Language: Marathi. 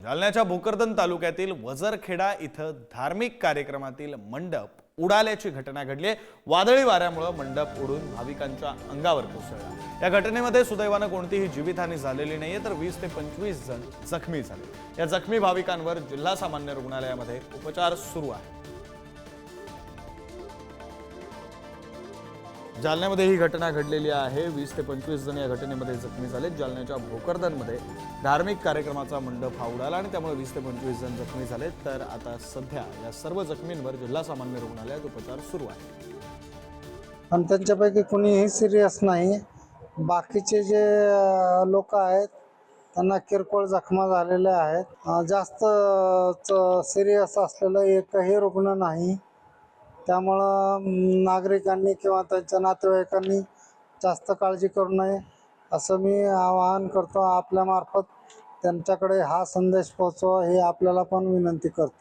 जालन्याच्या भोकरदन तालुक्यातील वजरखेडा इथं धार्मिक कार्यक्रमातील मंडप उडाल्याची घटना घडली। वादळी वाऱ्यामुळे मंडप उडून भाविकांच्या अंगावर कोसळला। या घटनेमध्ये सुदैवाने कोणतीही जीवितहानी झालेली नाहीये, तर 20 ते 25 जण जखमी झाले। या जखमी भाविकांवर जिल्हा सामान्य रुग्णालयामध्ये उपचार सुरू आहेत। जालन्यामध्ये ही घटना घडलेली आहे। 20 ते 25 जण या घटनेमध्ये जखमी झाले। जालन्याच्या भोकरदनमध्ये धार्मिक कार्यक्रमाचा मंडप हा उडाला आणि त्यामुळे 20 ते 25 जण जखमी झाले। तर आता सध्या या सर्व जखमींवर जिल्हा सामान्य रुग्णालयात उपचार सुरू आहे आणि त्यांच्यापैकी कोणीही सिरियस नाही। बाकीचे जे लोक आहेत त्यांना किरकोळ जखमा झालेल्या आहेत। जास्त सिरियस असलेलं एकही रुग्ण नाही। त्यामुळं नागरिकांनी किंवा त्यांच्या नातेवाईकांनी जास्त काळजी करू नये असं मी आवाहन करतो। आपल्या मार्फत त्यांच्याकडे हा संदेश पोहोचवा ही आपल्याला पण विनंती करतो।